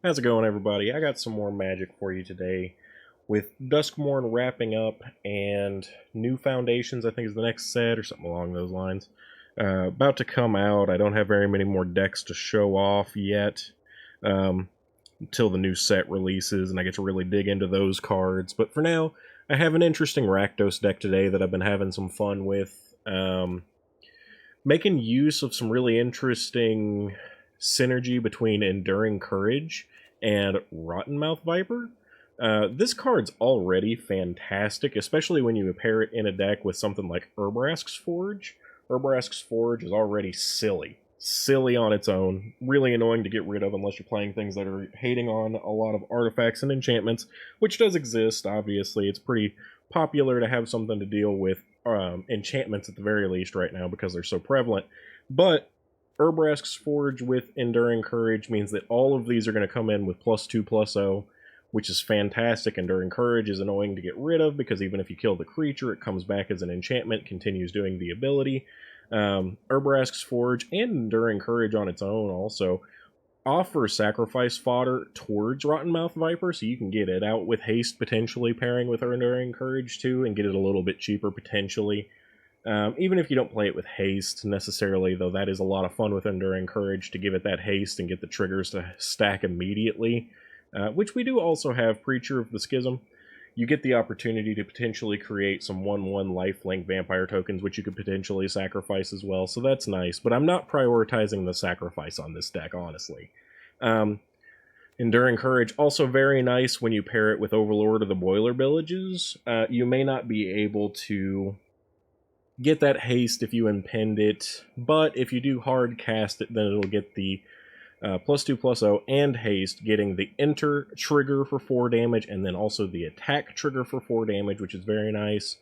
How's it going, everybody? I got some more magic for you today. With Duskmourn wrapping up and New Foundations, I think is the next set, or something along those lines, about to come out. I don't have very many more decks to show off yet until the new set releases, and I get to really dig into those cards. But for now, I have an interesting Rakdos deck today that I've been having some fun with. Making use of some really interesting synergy between Enduring Courage and Rottenmouth Viper. This card's already fantastic, especially when you pair it in a deck with something like Urbrask's Forge. Urbrask's Forge is already silly. Silly on its own. Really annoying to get rid of unless you're playing things that are hating on a lot of artifacts and enchantments, which does exist, obviously. It's pretty popular to have something to deal with enchantments at the very least right now because they're so prevalent. But Urbrask's Forge with Enduring Courage means that all of these are going to come in with +2/+0, which is fantastic. Enduring Courage is annoying to get rid of because even if you kill the creature, it comes back as an enchantment, continues doing the ability. Urbrask's Forge and Enduring Courage on its own also offer sacrifice fodder towards Rottenmouth Viper, so you can get it out with haste, potentially pairing with Enduring Courage too, and get it a little bit cheaper potentially. Even if you don't play it with haste necessarily, though that is a lot of fun with Enduring Courage to give it that haste and get the triggers to stack immediately, which we do also have Preacher of the Schism. You get the opportunity to potentially create some 1/1 lifelink vampire tokens, which you could potentially sacrifice as well, so that's nice, but I'm not prioritizing the sacrifice on this deck, honestly. Enduring Courage, also very nice when you pair it with Overlord of the Boiler Villages. You may not be able to get that haste if you impend it, but if you do hard cast it, then it'll get the +2/+0 and haste, getting the enter trigger for 4 damage, and then also the attack trigger for 4 damage, which is very nice.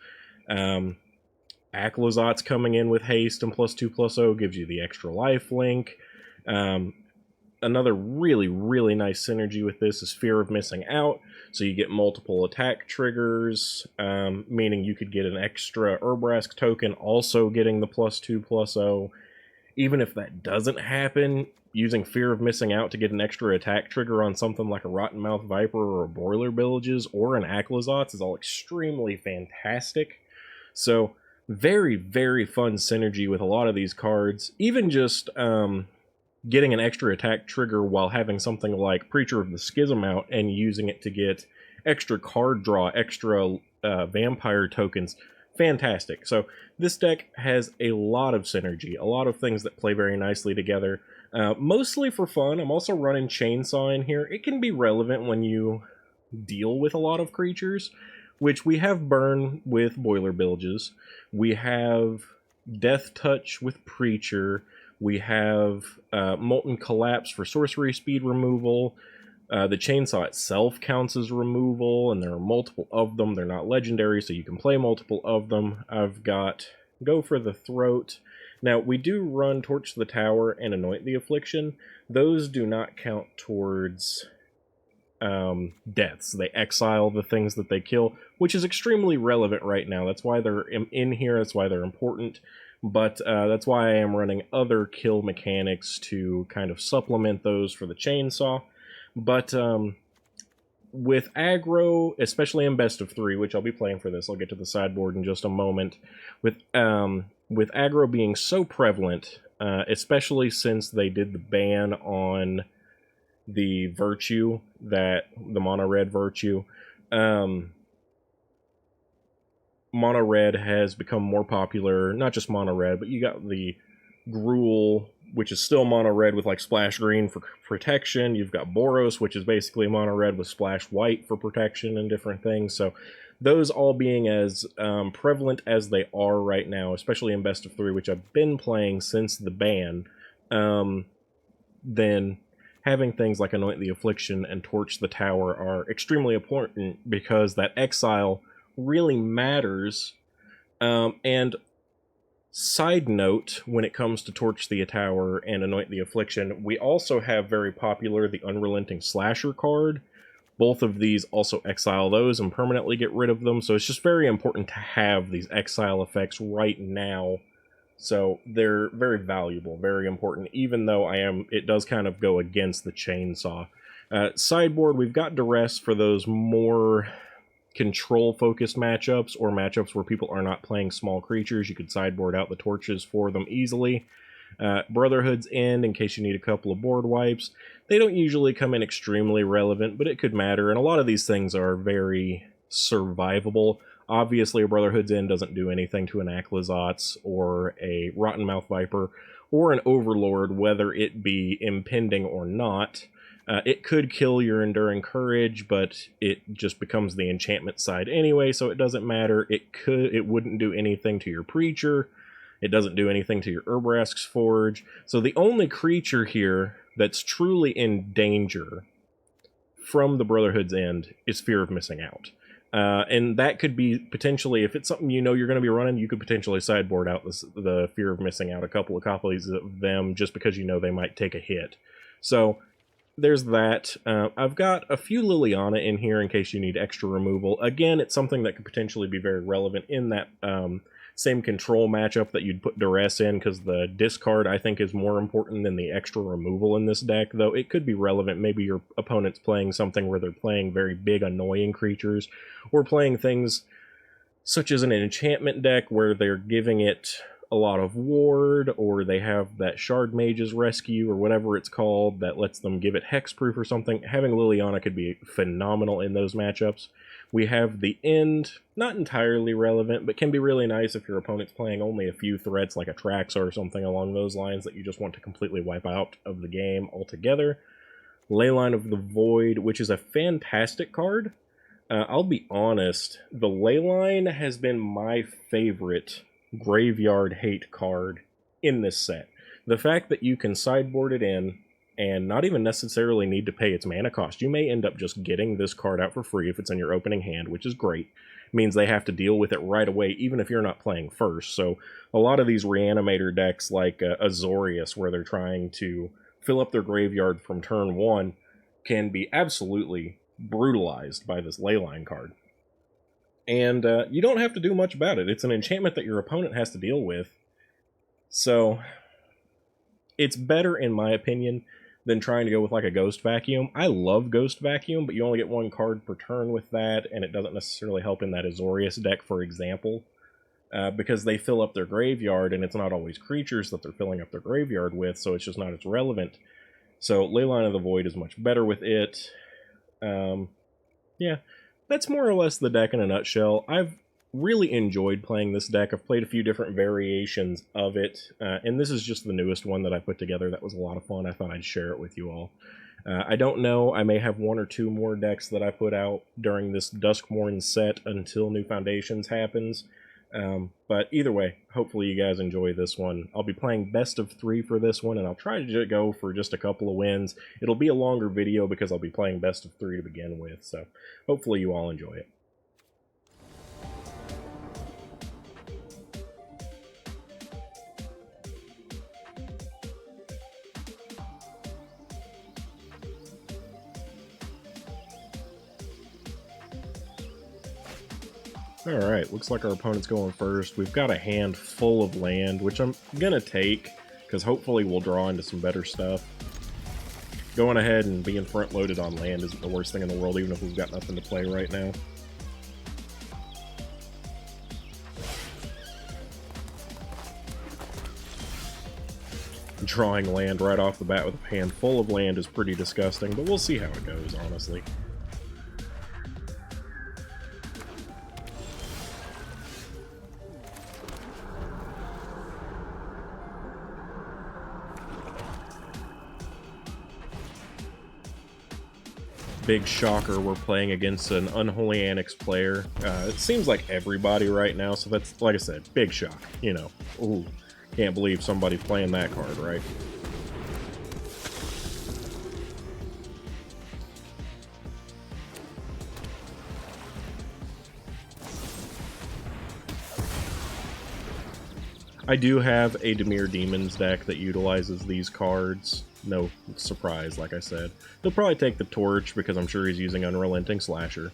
Aklazot's coming in with haste and +2/+0 gives you the extra life link. Another really, really nice synergy with this is Fear of Missing Out. So you get multiple attack triggers, meaning you could get an extra Urbrask token, also getting the +2/+0. Even if that doesn't happen, using Fear of Missing Out to get an extra attack trigger on something like a Rottenmouth Viper or a Boiler Villages or an Aklazot's is all extremely fantastic. So very, very fun synergy with a lot of these cards. Even just getting an extra attack trigger while having something like Preacher of the Schism out and using it to get extra card draw, extra vampire tokens. Fantastic. So this deck has a lot of synergy, a lot of things that play very nicely together. Mostly for fun. I'm also running Chainsaw in here. It can be relevant when you deal with a lot of creatures, which we have Burn with Boiler Bilges. We have Death Touch with Preacher. We have Molten Collapse for sorcery speed removal. The Chainsaw itself counts as removal, and there are multiple of them. They're not legendary, so you can play multiple of them. I've got Go for the Throat. Now, we do run Torch the Tower and Anoint the Affliction. Those do not count towards deaths. They exile the things that they kill, which is extremely relevant right now. That's why they're in here. That's why they're important. But that's why I am running other kill mechanics to kind of supplement those for the Chainsaw. But with aggro, especially in best of 3, which I'll be playing for this, I'll get to the sideboard in just a moment. With aggro being so prevalent, especially since they did the ban on the Virtue, the mono red Virtue, mono red has become more popular. Not just mono red, but you got the Gruul, which is still mono red with like splash green for protection. You've got Boros, which is basically mono red with splash white for protection and different things. So those all being as prevalent as they are right now, especially in best of 3, which I've been playing since the ban, then having things like Anoint the Affliction and Torch the Tower are extremely important because that exile really matters. And side note, when it comes to Torch the Tower and Anoint the Affliction, we also have very popular the Unrelenting Slasher card. Both of these also exile those and permanently get rid of them, so it's just very important to have these exile effects right now. So they're very valuable, very important, even though it does kind of go against the Chainsaw. Sideboard, we've got Duress for those more control-focused matchups, or matchups where people are not playing small creatures. You could sideboard out the torches for them easily. Brotherhood's End, in case you need a couple of board wipes. They don't usually come in extremely relevant, but it could matter, and a lot of these things are very survivable. Obviously, a Brotherhood's End doesn't do anything to an Aclazotz or a Rottenmouth Viper or an Overlord, whether it be impending or not. It could kill your Enduring Courage, but it just becomes the enchantment side anyway, so it doesn't matter. It wouldn't do anything to your Preacher. It doesn't do anything to your Urbrask's Forge. So the only creature here that's truly in danger from the Brotherhood's End is Fear of Missing Out. And that could be potentially, if it's something you know you're going to be running, you could potentially sideboard out the Fear of Missing Out, a couple of copies of them, just because you know they might take a hit. So there's that. I've got a few Liliana in here in case you need extra removal. Again, it's something that could potentially be very relevant in that same control matchup that you'd put Duress in, because the discard, I think, is more important than the extra removal in this deck, though it could be relevant. Maybe your opponent's playing something where they're playing very big, annoying creatures, or playing things such as an enchantment deck where they're giving it a lot of ward, or they have that Shard Mage's Rescue, or whatever it's called, that lets them give it hexproof or something. Having Liliana could be phenomenal in those matchups. We have the End, not entirely relevant, but can be really nice if your opponent's playing only a few threats, like a Traxxas or something along those lines, that you just want to completely wipe out of the game altogether. Leyline of the Void, which is a fantastic card. I'll be honest, the Leyline has been my favorite graveyard hate card in this set. The fact that you can sideboard it in and not even necessarily need to pay its mana cost. You may end up just getting this card out for free if it's in your opening hand, which is great. It means they have to deal with it right away, even if you're not playing first. So a lot of these Reanimator decks, like Azorius, where they're trying to fill up their graveyard from turn 1, can be absolutely brutalized by this Leyline card. And you don't have to do much about it. It's an enchantment that your opponent has to deal with. So it's better, in my opinion, than trying to go with like a Ghost Vacuum. I love Ghost Vacuum, but you only get one card per turn with that, and it doesn't necessarily help in that Azorius deck, for example, because they fill up their graveyard, and it's not always creatures that they're filling up their graveyard with, so it's just not as relevant. So Leyline of the Void is much better with it. Yeah, that's more or less the deck in a nutshell. I've really enjoyed playing this deck. I've played a few different variations of it, and this is just the newest one that I put together. That was a lot of fun. I thought I'd share it with you all. I don't know, I may have one or two more decks that I put out during this Duskmourn set until New Foundations happens. But either way, hopefully you guys enjoy this one. I'll be playing best of 3 for this one, and I'll try to go for just a couple of wins. It'll be a longer video because I'll be playing best of 3 to begin with, so hopefully you all enjoy it. Alright, looks like our opponent's going first. We've got a hand full of land, which I'm gonna take, because hopefully we'll draw into some better stuff. Going ahead and being front-loaded on land isn't the worst thing in the world, even if we've got nothing to play right now. Drawing land right off the bat with a hand full of land is pretty disgusting, but we'll see how it goes, honestly. Big shocker, we're playing against an Unholy Annex player. It seems like everybody right now, so that's, like I said, big shock, you know. Ooh, can't believe somebody's playing that card, right? I do have a Dimir Demons deck that utilizes these cards. No surprise, like I said. He'll probably take the Torch because I'm sure he's using Unrelenting Slasher.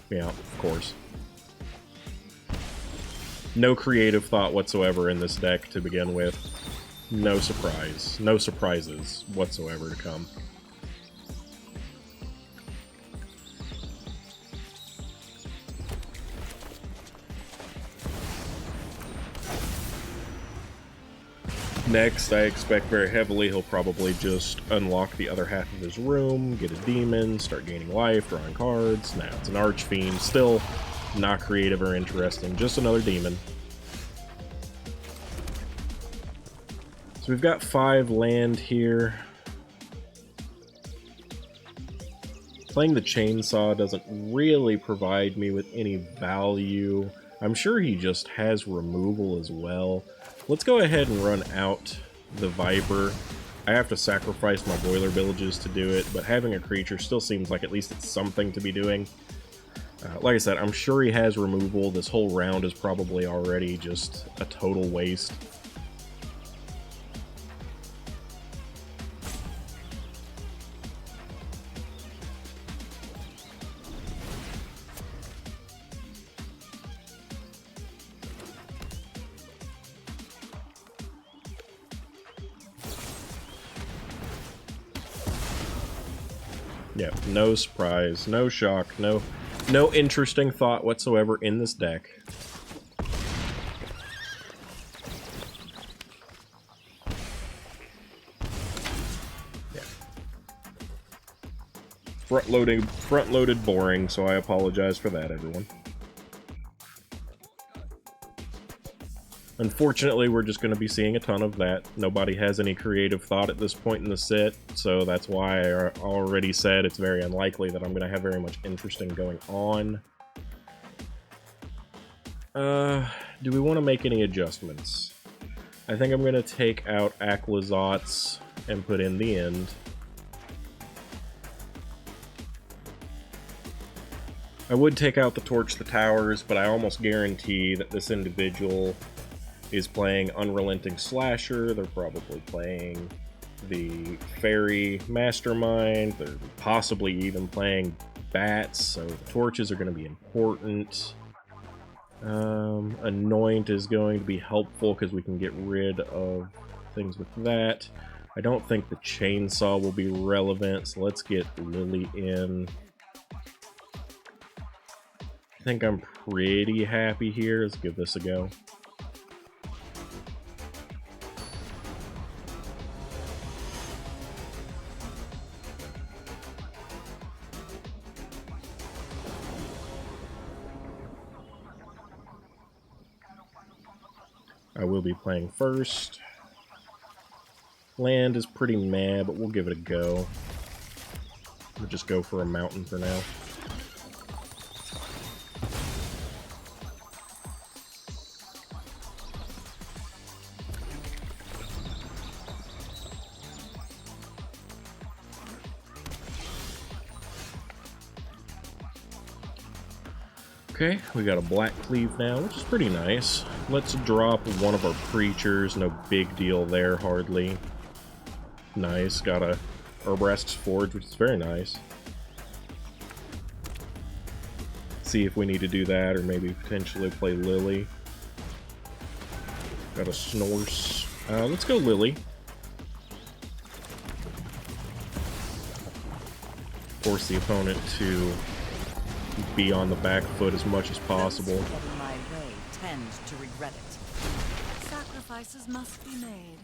Yeah, of course. No creative thought whatsoever in this deck to begin with. No surprise. No surprises whatsoever to come. Next, I expect very heavily he'll probably just unlock the other half of his room, get a demon, start gaining life, drawing cards. Now it's an Archfiend, still not creative or interesting, just another demon. So we've got 5 land here. Playing the Chainsaw doesn't really provide me with any value. I'm sure he just has removal as well. Let's go ahead and run out the Viper. I have to sacrifice my Boiler Villages to do it, but having a creature still seems like at least it's something to be doing. Like I said, I'm sure he has removal. This whole round is probably already just a total waste. Yeah, no surprise, no shock, no interesting thought whatsoever in this deck. Yeah. Front-loaded boring, so I apologize for that, everyone. Unfortunately, we're just going to be seeing a ton of that. Nobody has any creative thought at this point in the set, so that's why I already said it's very unlikely that I'm going to have very much interesting going on. Do we want to make any adjustments? I think I'm going to take out Aquazots and put in the End. I would take out the Torch the Towers, but I almost guarantee that this individual is playing Unrelenting Slasher. They're probably playing the Fairy Mastermind. They're possibly even playing Bats, so the torches are going to be important. Anoint is going to be helpful because we can get rid of things with that. I don't think the Chainsaw will be relevant, so let's get Lily in. I think I'm pretty happy here. Let's give this a go. I will be playing first. Land is pretty meh, but we'll give it a go. We'll just go for a mountain for now. Okay, we got a Black Cleave now, which is pretty nice. Let's drop one of our creatures, no big deal there, hardly. Nice, got a Urbrask's Forge, which is very nice. See if we need to do that, or maybe potentially play Lily. Got a Snorse. Let's go Lily. Force the opponent to be on the back foot as much as possible. Those who get in my way tend to regret it. Sacrifices must be made.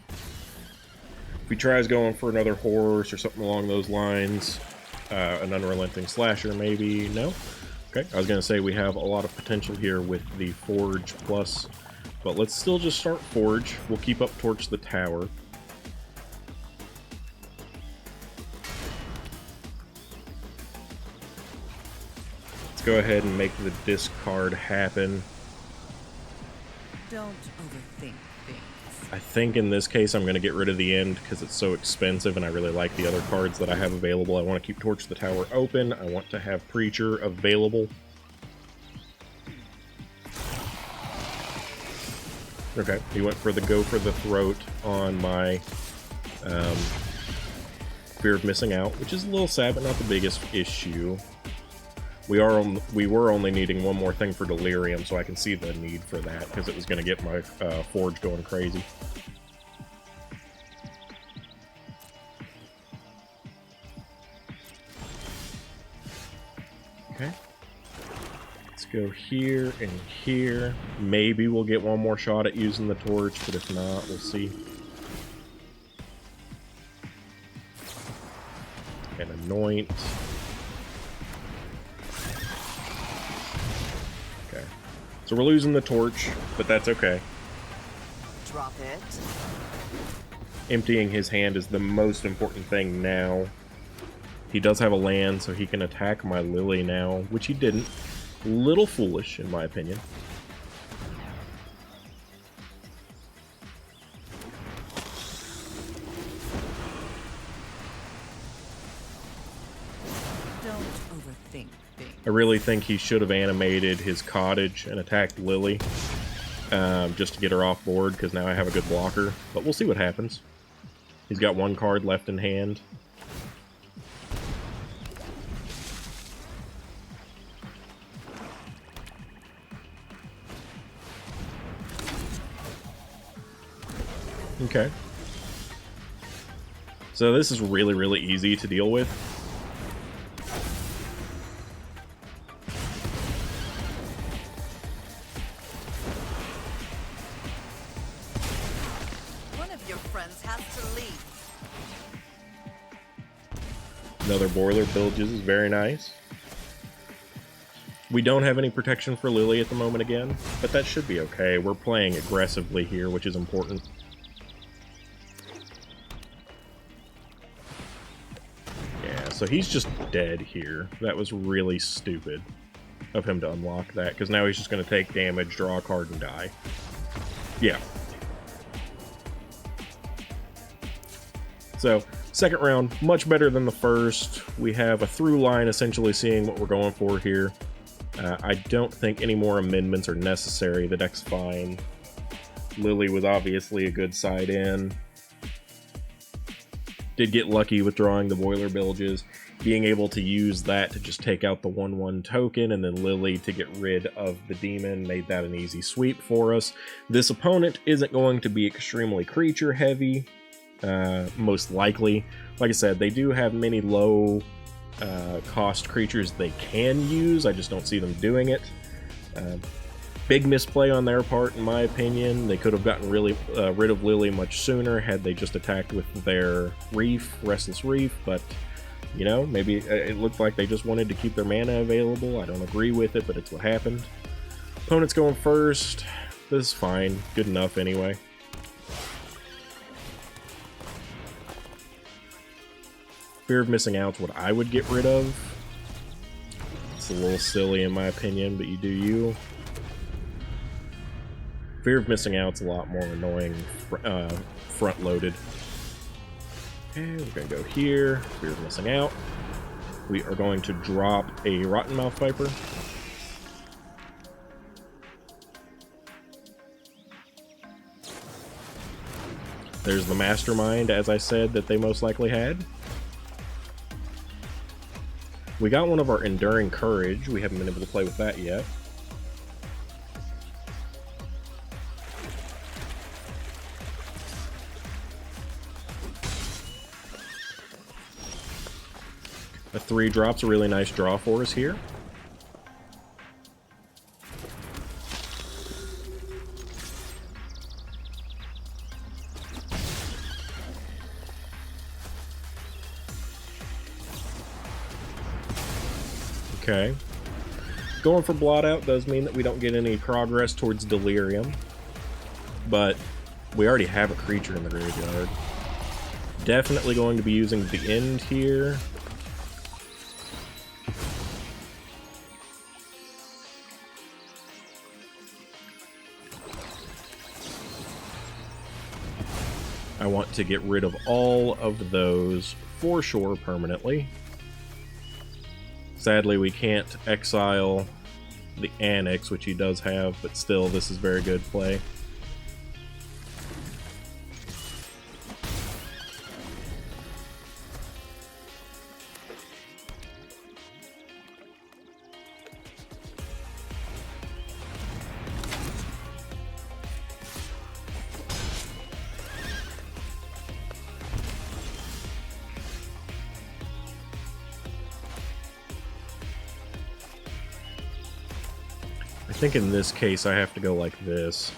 If he tries going for another horse or something along those lines, an Unrelenting Slasher maybe, no? Okay, I was going to say we have a lot of potential here with the Forge plus, but let's still just start Forge. We'll keep up Torch the Tower. Go ahead and make the discard happen. Don't overthink things. I think in this case I'm going to get rid of the End because it's so expensive and I really like the other cards that I have available. I want to keep Torch the Tower open. I want to have Preacher available. Okay, he went for the Go for the Throat on my Fear of Missing Out, which is a little sad but not the biggest issue. We were only needing one more thing for Delirium, so I can see the need for that, because it was going to get my Forge going crazy. Okay. Let's go here and here. Maybe we'll get one more shot at using the Torch, but if not, we'll see. and Anoint. Okay. So we're losing the torch, but that's okay. Drop it. Emptying his hand is the most important thing now. He does have a land, so he can attack my Lily now, which he didn't. Little foolish, in my opinion. Don't overthink things. I really think he should have animated his cottage and attacked Lily, just to get her off board, because now I have a good blocker. But we'll see what happens. He's got one card left in hand. Okay. So this is really, really easy to deal with. One of your friends has to leave. Another Boiler Bilges is very nice. We don't have any protection for Lily at the moment again, but that should be okay. We're playing aggressively here, which is important. Yeah, so he's just dead here. That was really stupid of him to unlock that, because now he's just going to take damage, draw a card, and die. Yeah. So, second round, much better than the first. We have a through line essentially seeing what we're going for here. I don't think any more amendments are necessary. The deck's fine. Lily was obviously a good side in. Did get lucky with drawing the Boiler Bilges, being able to use that to just take out the 1/1 token, and then Lily to get rid of the demon made that an easy sweep for us. This opponent isn't going to be extremely creature heavy, most likely. Like I said, they do have many low cost creatures they can use. I just don't see them doing it. Big misplay on their part, in my opinion. They could have gotten rid of Lily much sooner had they just attacked with their Reef, Restless Reef, but, you know, maybe it looked like they just wanted to keep their mana available. I don't agree with it, but it's what happened. Opponent's going first. This is fine. Good enough anyway. Fear of missing out is what I would get rid of. It's a little silly in my opinion, but you do you. Fear of missing out's a lot more annoying front-loaded. Okay, we're going to go here. Fear of missing out. We are going to drop a Rottenmouth Viper. There's the Mastermind, as I said, that they most likely had. We got one of our Enduring Courage. We haven't been able to play with that yet. A 3-drop's a really nice draw for us here. Okay. Going for Blot Out does mean that we don't get any progress towards Delirium, but we already have a creature in the graveyard. Definitely going to be using the End here. I want to get rid of all of those for sure permanently. Sadly, we can't exile the Annex, which he does have, but still, this is very good play. I think in this case I have to go like this.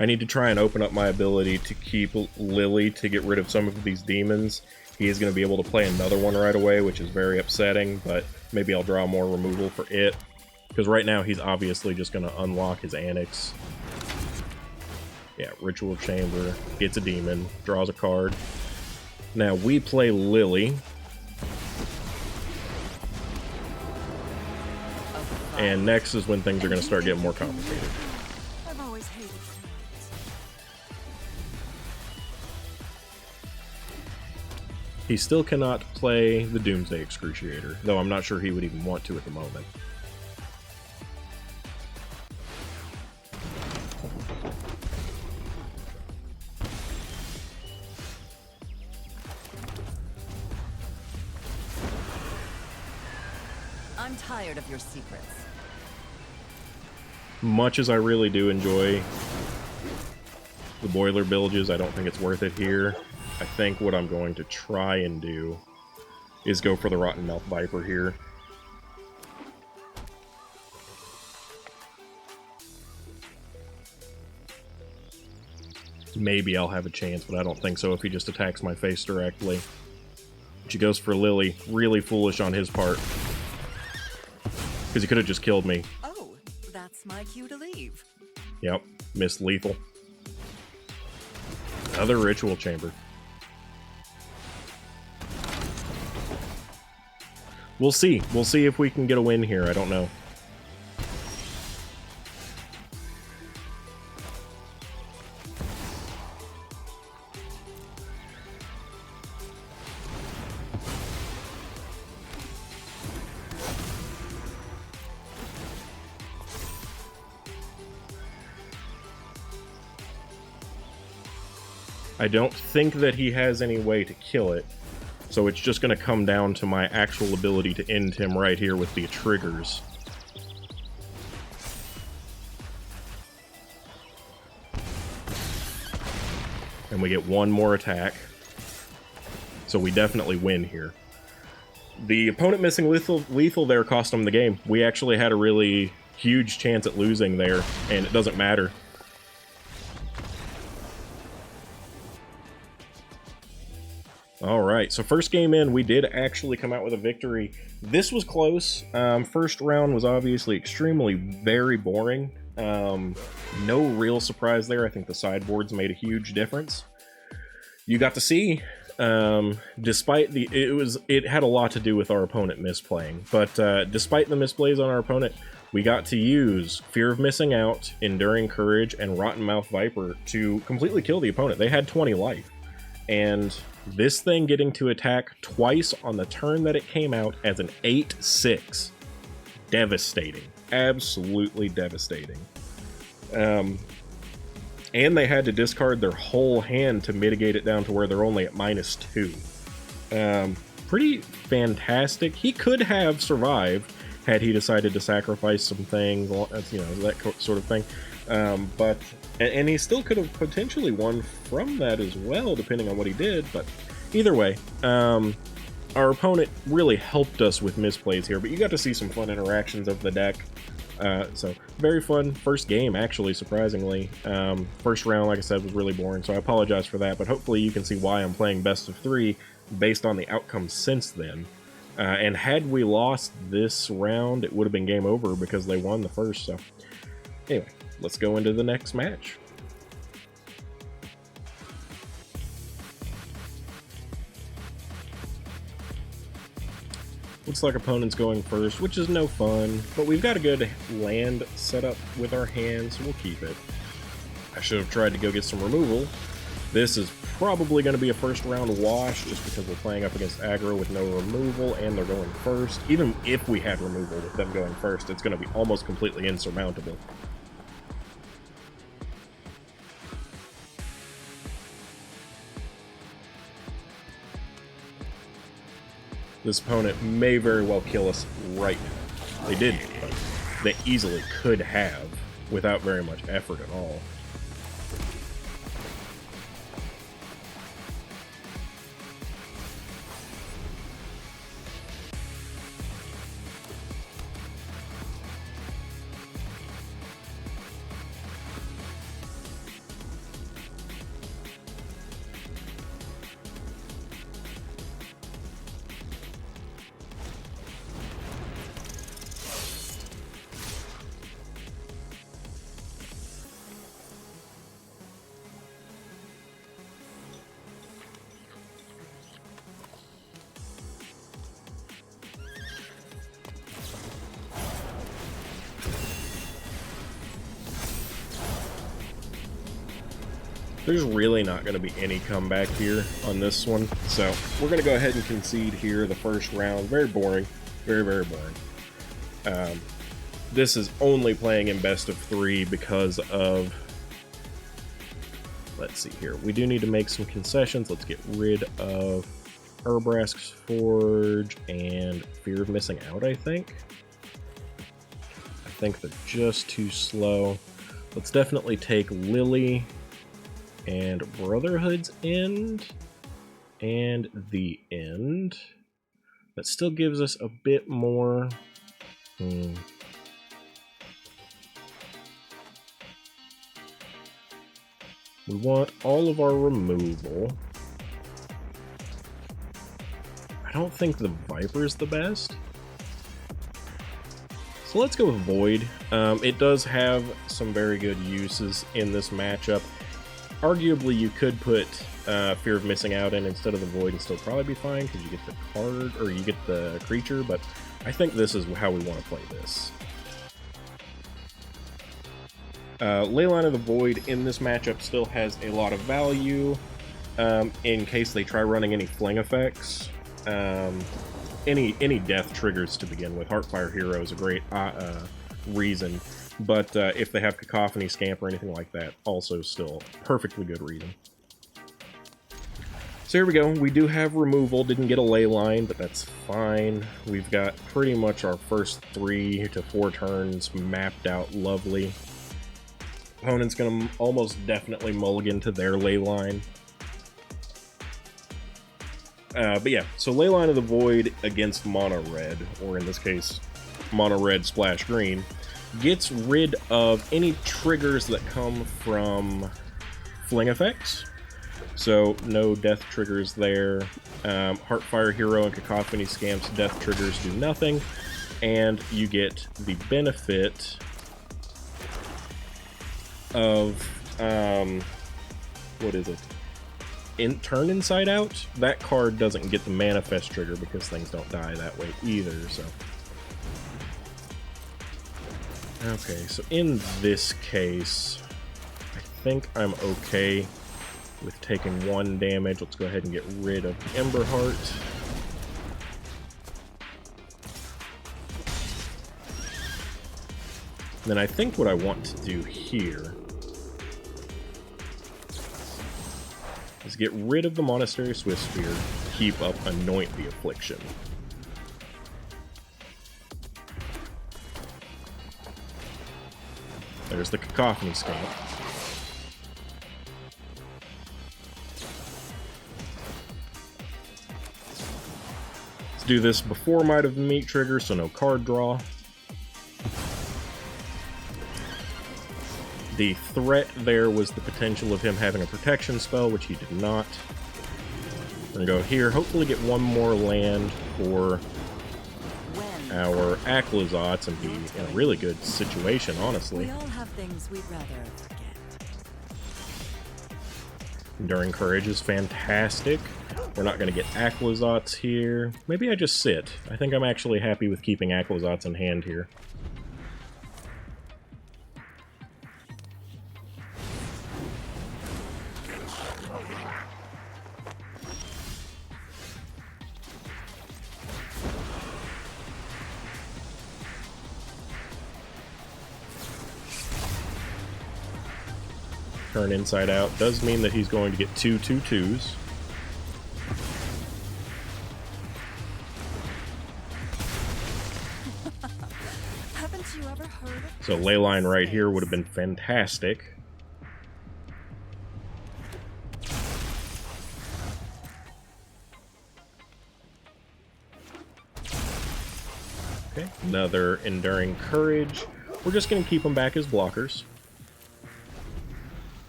I need to try and open up my ability to keep Lily to get rid of some of these demons. He is going to be able to play another one right away, which is very upsetting, but maybe I'll draw more removal for it. Because right now he's obviously just going to unlock his Annex. Yeah, Ritual Chamber, gets a demon, draws a card. Now we play Lily. And next is when things are going to start getting more complicated. I've always hated things. He still cannot play the Doomsday Excruciator, though I'm not sure he would even want to at the moment. I'm tired of your secrets. Much as I really do enjoy the boiler bilges, I don't think it's worth it here. I think what I'm going to try and do is go for the Rotten Mouth Viper here. Maybe I'll have a chance, but I don't think so if he just attacks my face directly. But he goes for Lily. Really foolish on his part. Because he could have just killed me. Oh, that's my cue to leave. Yep, missed lethal. Another Ritual Chamber. We'll see. We'll see if we can get a win here. I don't know. I don't think that he has any way to kill it, so it's just going to come down to my actual ability to end him right here with the triggers. And we get one more attack, so we definitely win here. The opponent missing lethal there cost him the game. We actually had a really huge chance at losing there, and it doesn't matter. Alright, so first game in, we did actually come out with a victory. This was close. First round was obviously extremely very boring. No real surprise there. I think the sideboards made a huge difference. You got to see, despite the... It had a lot to do with our opponent misplaying, but despite the misplays on our opponent, we got to use Fear of Missing Out, Enduring Courage, and Rotten Mouth Viper to completely kill the opponent. They had 20 life. And this thing getting to attack twice on the turn that it came out as an 8/6. Devastating. Absolutely devastating. And they had to discard their whole hand to mitigate it down to where they're only at -2. Pretty fantastic. He could have survived had he decided to sacrifice some things, you know, that sort of thing. And he still could have potentially won from that as well, depending on what he did. But either way, our opponent really helped us with misplays here. But you got to see some fun interactions of the deck. So very fun first game, actually, surprisingly. First round, like I said, was really boring, so I apologize for that. But hopefully you can see why I'm playing best of 3 based on the outcome since then. And had we lost this round, it would have been game over because they won the first. So anyway, let's go into the next match. Looks like opponent's going first, which is no fun, but we've got a good land set up with our hands, so we'll keep it. I should have tried to go get some removal. This is probably going to be a first round wash, just because we're playing up against aggro with no removal, and they're going first. Even if we had removal with them going first, it's going to be almost completely insurmountable. This opponent may very well kill us right now. They did, but they easily could have without very much effort at all. There's really not going to be any comeback here on this one, so we're going to go ahead and concede here the first round. Very boring. Very, very boring. This is only playing in best of 3 because of... Let's see here. We do need to make some concessions. Let's get rid of Urbrask's Forge and Fear of Missing Out, I think. I think they're just too slow. Let's definitely take Lily and Brotherhood's End and the End. That still gives us a bit more. We want all of our removal. I don't think the Viper's the best. So let's go with Void. It does have some very good uses in this matchup. Arguably, you could put Fear of Missing Out in instead of the Void and still probably be fine because you get the card, or you get the creature, but I think this is how we want to play this. Leyline of the Void in this matchup still has a lot of value in case they try running any fling effects. Any death triggers to begin with. Heartfire Hero is a great reason, but if they have Cacophony Scamp or anything like that, also still perfectly good reason. So here we go. We do have removal. Didn't get a Leyline, but that's fine. We've got pretty much our first 3 to 4 turns mapped out lovely. Opponent's going to almost definitely mulligan to their Leyline. But yeah, so Leyline of the Void against Mono Red, or in this case, Mono Red / Green, gets rid of any triggers that come from fling effects. So no death triggers there. Heartfire Hero and Cacophony Scamp's death triggers do nothing, and you get the benefit of what is it? Turn Inside Out. That card doesn't get the manifest trigger because things don't die that way either. So okay, so in this case, I think I'm okay with taking 1 damage. Let's go ahead and get rid of Emberheart. Then I think what I want to do here is get rid of the Monastery Swiftspear, keep up Anoint the Affliction. There's the Cacophony Scamp. Let's do this before Might of the Meat trigger, so no card draw. The threat there was the potential of him having a protection spell, which he did not. We're going to go here, hopefully get 1 more land for our Aclazotz and be in a really good situation, honestly. We all have things we'd rather forget. Enduring Courage is fantastic. We're not going to get Aclazotz here. Maybe I just sit. I think I'm actually happy with keeping Aclazotz in hand here. Turn Inside Out does mean that he's going to get 2 2/2s. Haven't you ever heard of So Leyline right here would have been fantastic. Okay, another Enduring Courage. We're just going to keep them back as blockers.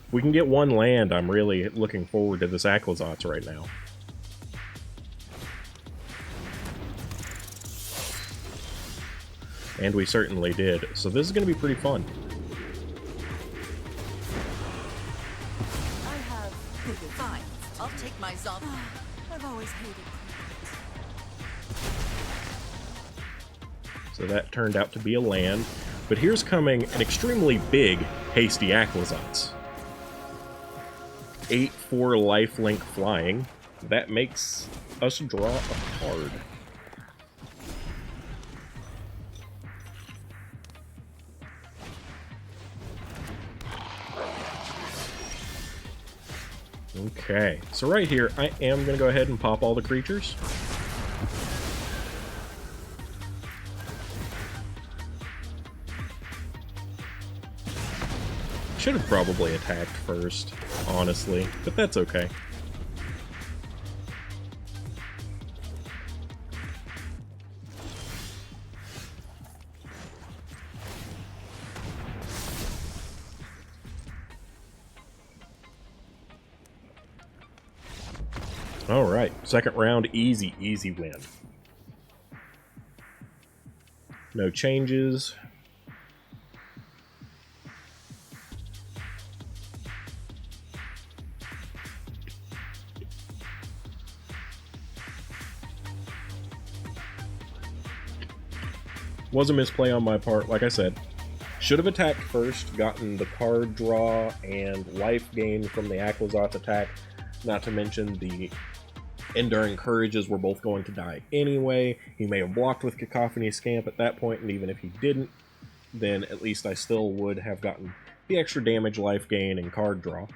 If we can get 1 land, I'm really looking forward to this Aclazotz right now. And we certainly did. So this is going to be pretty fun. I have... Fine. I'll take my zombie. I've always hated crickets. So that turned out to be a land. But here's coming an extremely big, hasty Aclazotz. 8/4 lifelink flying. That makes us draw a card. Okay, so right here, I am going to go ahead and pop all the creatures. Should have probably attacked first, honestly, but that's okay. Alright, second round, easy win. No changes. Was a misplay on my part, like I said. Should have attacked first, gotten the card draw and life gain from the Aquazot's attack, not to mention the Enduring Courages were both going to die anyway. He may have blocked with Cacophony Scamp at that point, and even if he didn't, then at least I still would have gotten the extra damage, life gain, and card draw.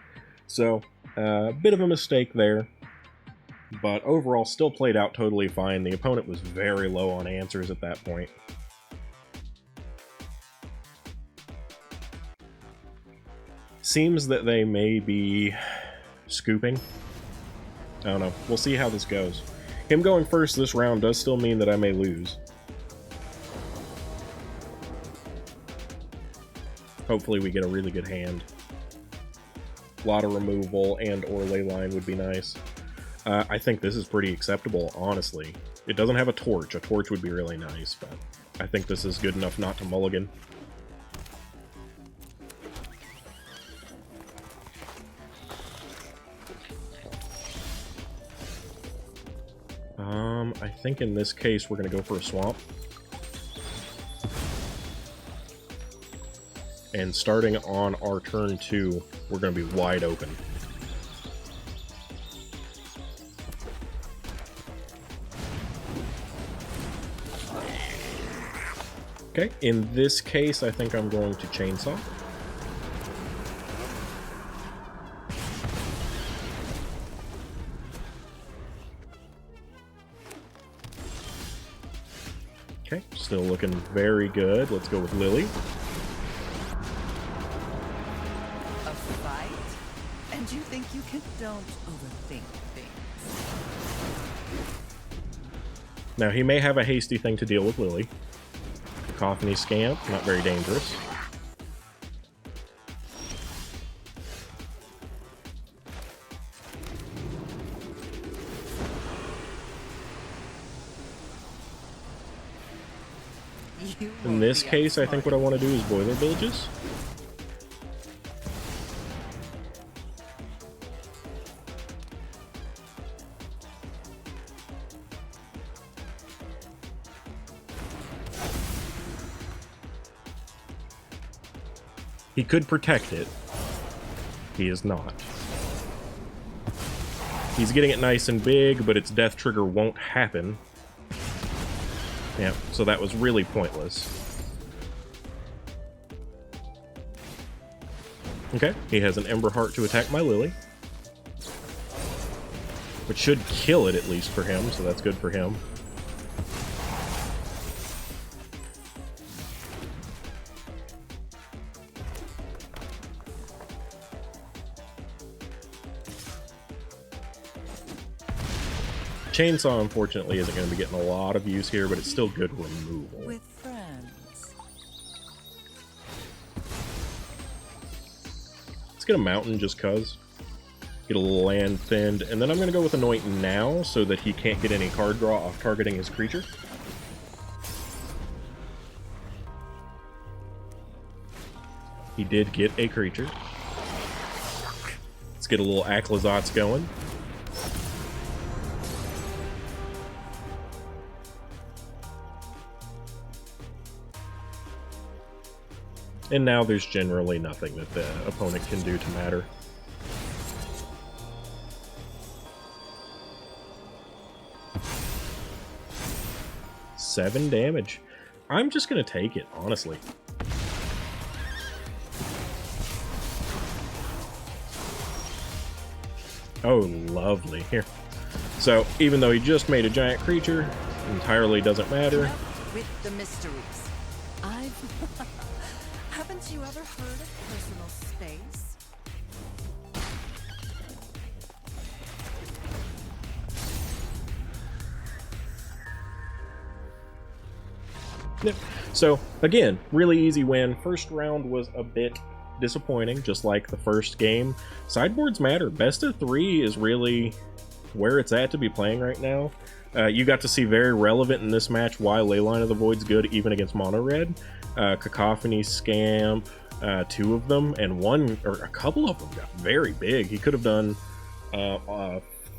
So, a bit of a mistake there, but overall still played out totally fine. The opponent was very low on answers at that point. Seems that they may be scooping. I don't know. We'll see how this goes. Him going first this round does still mean that I may lose. Hopefully we get a really good hand. A lot of removal and or ley line would be nice. I think this is pretty acceptable, honestly. It doesn't have a torch. A torch would be really nice, but I think this is good enough not to mulligan. I think in this case we're going to go for a swamp. And starting on our turn 2, we're going to be wide open. Okay, in this case I think I'm going to chainsaw. Okay, still looking very good. Let's go with Lily. A fight? And you think you can... Don't overthink things. Now, he may have a hasty thing to deal with Lily. Cacophony Scamp, not very dangerous. In this case, I think what I want to do is Boiler Villages. He could protect it. He is not. He's getting it nice and big, but its death trigger won't happen. Yeah, so that was really pointless. Okay, he has an Ember Heart to attack my Lily. Which should kill it at least for him, so that's good for him. Chainsaw, unfortunately, isn't going to be getting a lot of use here, but it's still good removal. With friends. Let's get a mountain just cuz. Get a little land thinned, and then I'm going to go with Anoint now so that he can't get any card draw off targeting his creature. He did get a creature. Let's get a little Aquazot's going. And now there's generally nothing that the opponent can do to matter. 7 damage. I'm just going to take it, honestly. Oh, lovely. Here. So, even though he just made a giant creature, entirely doesn't matter. With the mysteries. Haven't you ever heard of personal space? Yep. So, again, really easy win. First round was a bit disappointing, just like the first game. Sideboards matter. Best of 3 is really where it's at to be playing right now. You got to see very relevant in this match why Leyline of the Void's good even against mono red. Cacophony, Scamp, 2 of them, and one or a couple of them got very big. He could have done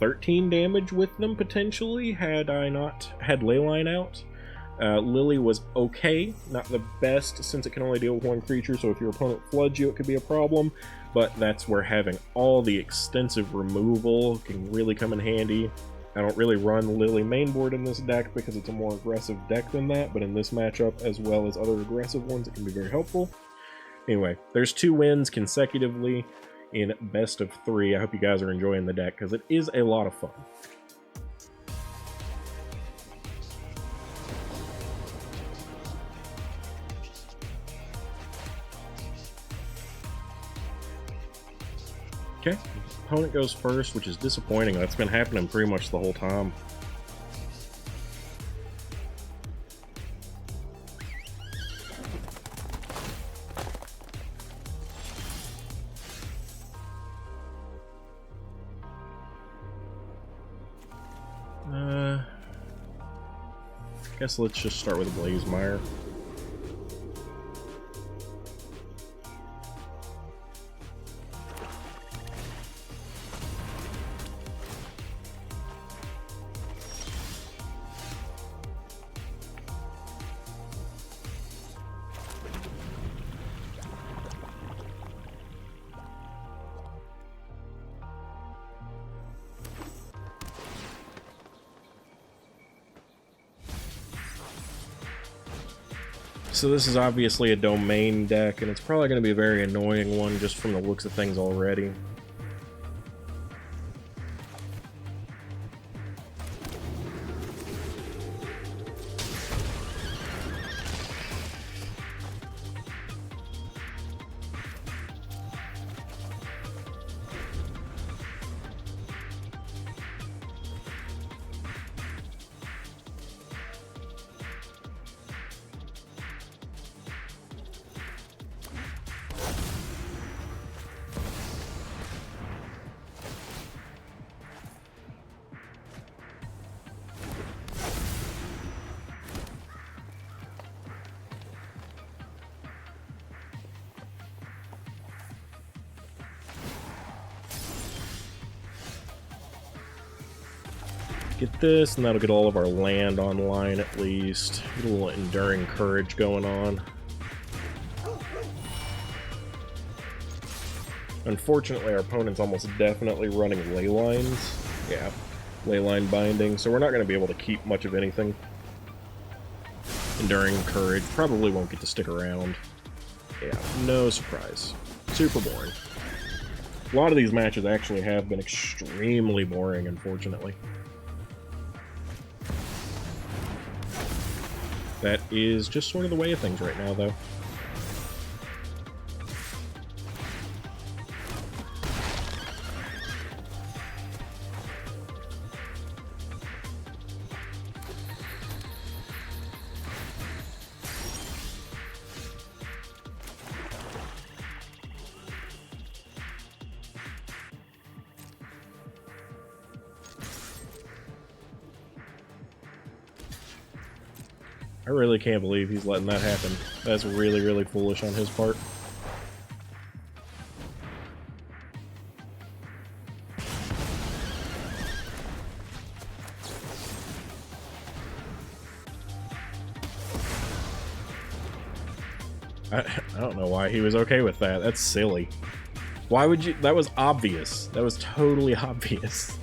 13 damage with them potentially had I not had Leyline out. Lily was okay, not the best since it can only deal with 1 creature, so if your opponent floods you it could be a problem, but that's where having all the extensive removal can really come in handy. I don't really run Lily mainboard in this deck because it's a more aggressive deck than that, but in this matchup, as well as other aggressive ones, it can be very helpful. Anyway, there's 2 wins consecutively in best of 3. I hope you guys are enjoying the deck because it is a lot of fun. Okay, opponent goes first, which is disappointing. That's been happening pretty much the whole time. Guess let's just start with a Blazemire. So this is obviously a domain deck, and it's probably going to be a very annoying one just from the looks of things already. Get this, and that'll get all of our land online at least. Get a little Enduring Courage going on. Unfortunately, our opponent's almost definitely running Leylines. Yeah, Leyline Binding, so we're not going to be able to keep much of anything. Enduring Courage probably won't get to stick around. Yeah, no surprise. Super boring. A lot of these matches actually have been extremely boring, unfortunately. That is just sort of the way of things right now, though. I really can't believe he's letting that happen. That's really, really foolish on his part. I don't know why he was okay with that. That's silly. Why would you? That was obvious. That was totally obvious.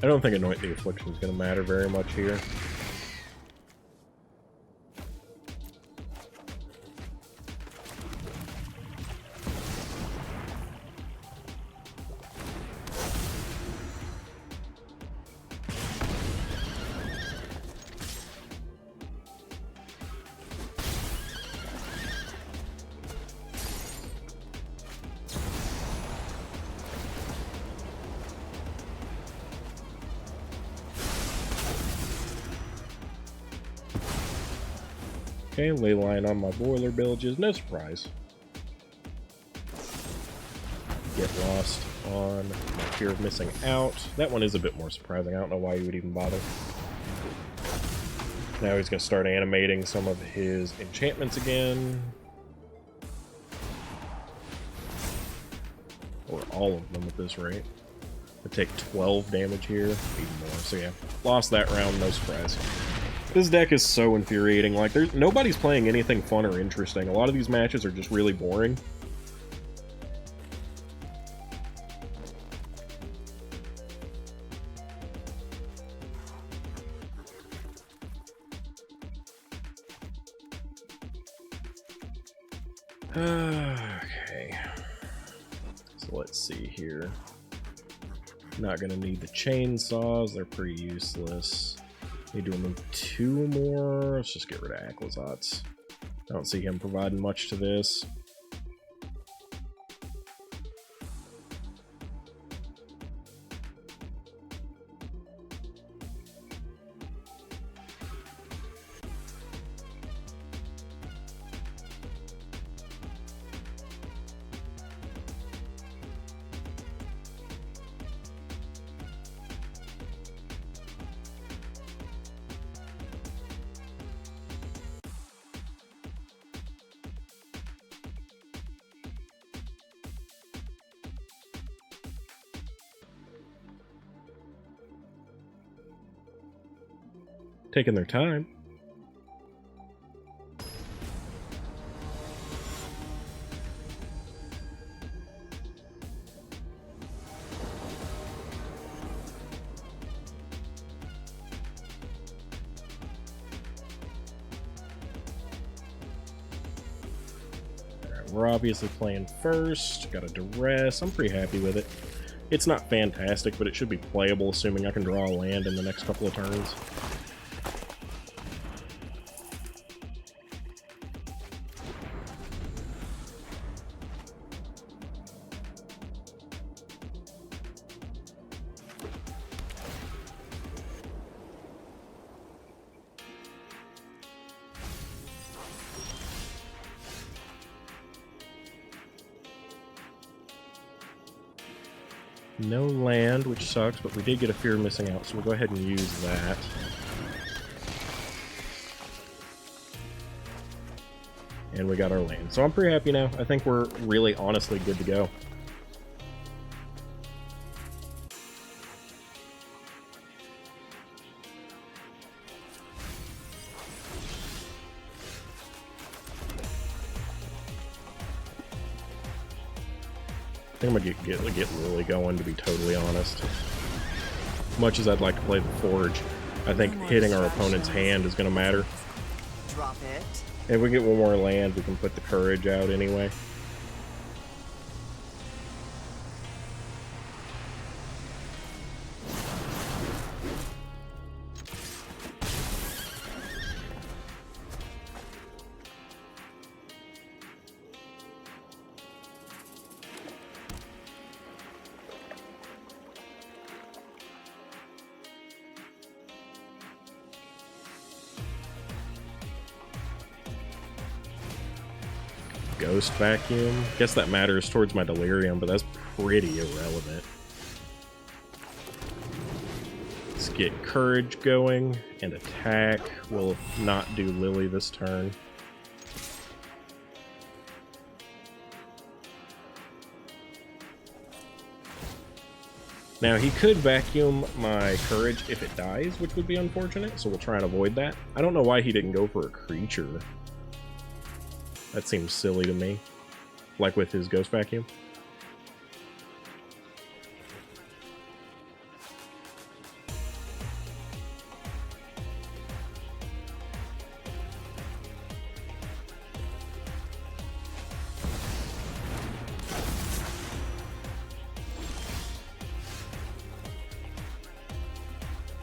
I don't think Anoint the Affliction is going to matter very much here. Okay, Leyline on my Boiler Bilges, no surprise. Get lost on my Fear of Missing Out. That one is a bit more surprising, I don't know why you would even bother. Now he's going to start animating some of his enchantments again. Or all of them at this rate. I take 12 damage here, even more, so yeah. Lost that round, no surprise. This deck is so infuriating. Like, nobody's playing anything fun or interesting. A lot of these matches are just really boring. Okay. So let's see here. Not gonna need the chainsaws, they're pretty useless. Need to remove 2 more. Let's just get rid of Acquisats. I don't see him providing much to this. Taking their time. Alright, we're obviously playing first. Got a Duress. I'm pretty happy with it. It's not fantastic, but it should be playable, assuming I can draw a land in the next couple of turns. No land, which sucks, but we did get a Fear of Missing Out, so we'll go ahead and use that. And we got our land. So I'm pretty happy now. I think we're really honestly good to go. I think I'm gonna get Lily going, to be totally honest. Much as I'd like to play the Forge, I think hitting our opponent's hand is gonna matter. Drop it. If we get one more land, we can put the Courage out anyway. Ghost Vacuum. Guess that matters towards my Delirium, but that's pretty irrelevant. Let's get Courage going and attack. We'll not do Lily this turn. Now, he could vacuum my Courage if it dies, which would be unfortunate, so we'll try and avoid that. I don't know why he didn't go for a creature. That seems silly to me. Like with his Ghost Vacuum.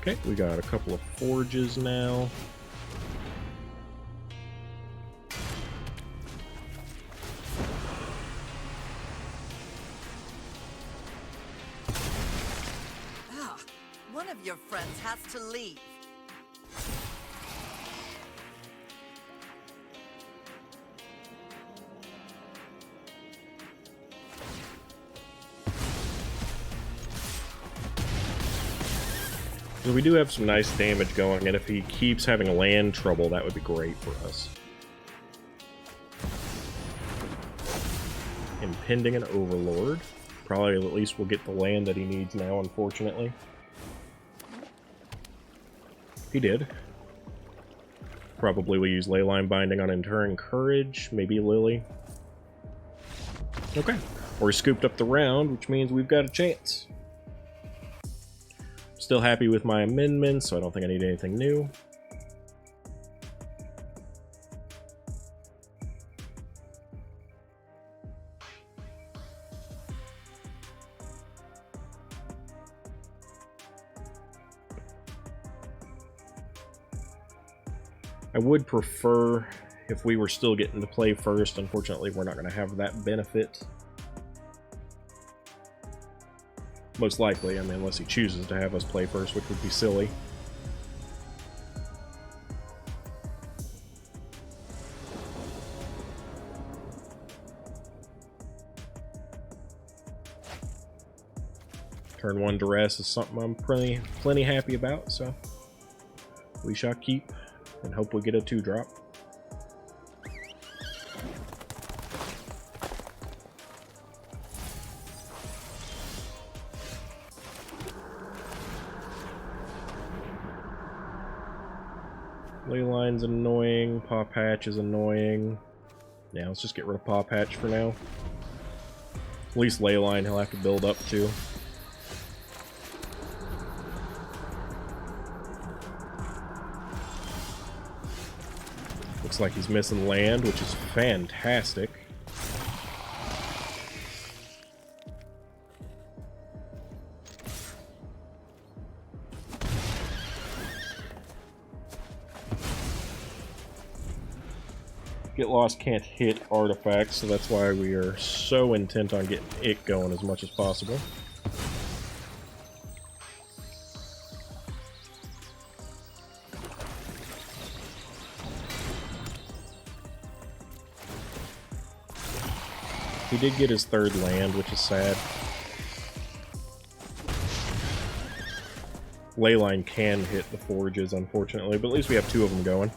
Okay, we got a couple of forges now. One of your friends has to leave. So we do have some nice damage going, and if he keeps having land trouble, that would be great for us. Impending an Overlord. Probably at least we'll get the land that he needs now, unfortunately. He did. Probably we use Leyline Binding on Enduring Courage, maybe Lily. Okay. We're scooped up the round, which means we've got a chance. Still happy with my amendments, so I don't think I need anything new. I would prefer if we were still getting to play first. Unfortunately, we're not going to have that benefit. Most likely, I mean, unless he chooses to have us play first, which would be silly. Turn 1 duress is something I'm plenty happy about, so we shall keep and hope we get a 2-drop. Leyline's annoying, Paw Patch is annoying. Yeah, let's just get rid of Paw Patch for now. At least Leyline he'll have to build up to. Looks like he's missing land, which is fantastic. Get Lost can't hit artifacts, so that's why we are so intent on getting it going as much as possible. He did get his 3rd land, which is sad. Leyline can hit the forges, unfortunately, but at least we have 2 of them going.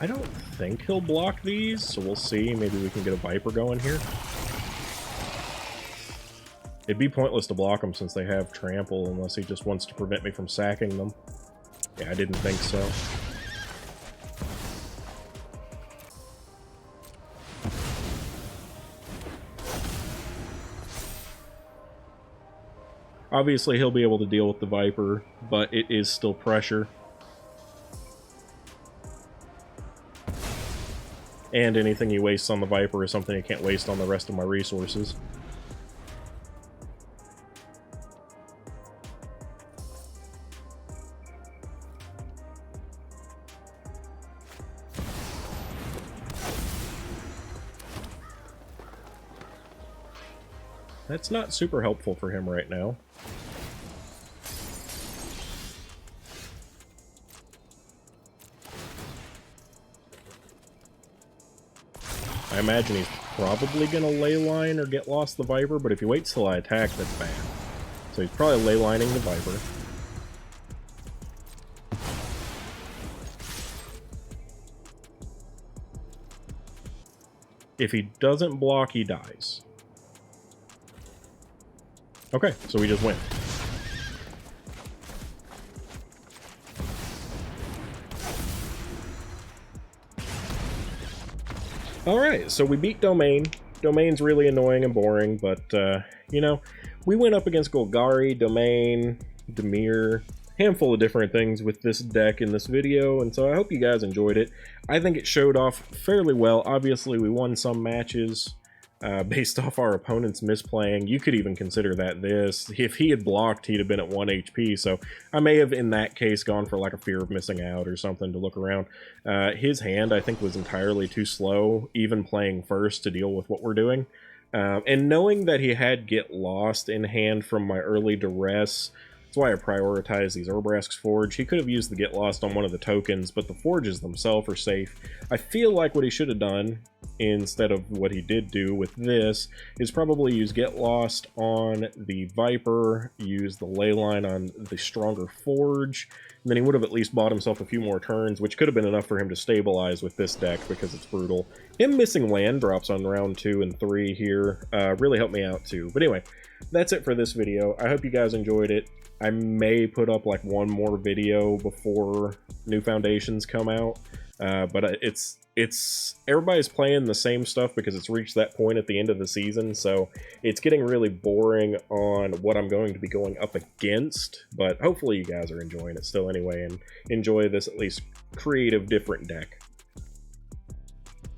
I don't think he'll block these, so we'll see. Maybe we can get a Viper going here. It'd be pointless to block them since they have trample, unless he just wants to prevent me from sacking them. Yeah, I didn't think so. Obviously, he'll be able to deal with the Viper, but it is still pressure. And anything he wastes on the Viper is something he can't waste on the rest of my resources. That's not super helpful for him right now. I imagine he's probably going to Leyline or get Lost the Viper, but if he waits till I attack, that's bad. So he's probably Leylining the Viper. If he doesn't block, he dies. Okay, so we just win. Alright, so we beat Domain. Domain's really annoying and boring, but, you know, we went up against Golgari, Domain, Dimir, handful of different things with this deck in this video, and so I hope you guys enjoyed it. I think it showed off fairly well. Obviously, we won some matches based off our opponent's misplaying. You could even consider that this. If he had blocked, he'd have been at 1 HP, so I may have, in that case, gone for like a fear of missing out or something to look around. His hand, I think, was entirely too slow, even playing first, to deal with what we're doing. And knowing that he had Get Lost in hand from my early duress, that's why I prioritized these Urbrask's Forge. He could have used the Get Lost on one of the tokens, but the Forges themselves are safe. I feel like what he should have done, instead of what he did do with this, is probably use Get Lost on the Viper, use the Leyline on the stronger Forge, and then he would have at least bought himself a few more turns, which could have been enough for him to stabilize with this deck because it's brutal. Him missing land drops on round 2 and 3 here really helped me out too. But anyway, that's it for this video. I hope you guys enjoyed it. I may put up like one more video before new foundations come out, but it's everybody's playing the same stuff because it's reached that point at the end of the season, so it's getting really boring on what I'm going to be going up against, but hopefully you guys are enjoying it still anyway and enjoy this at least creative different deck.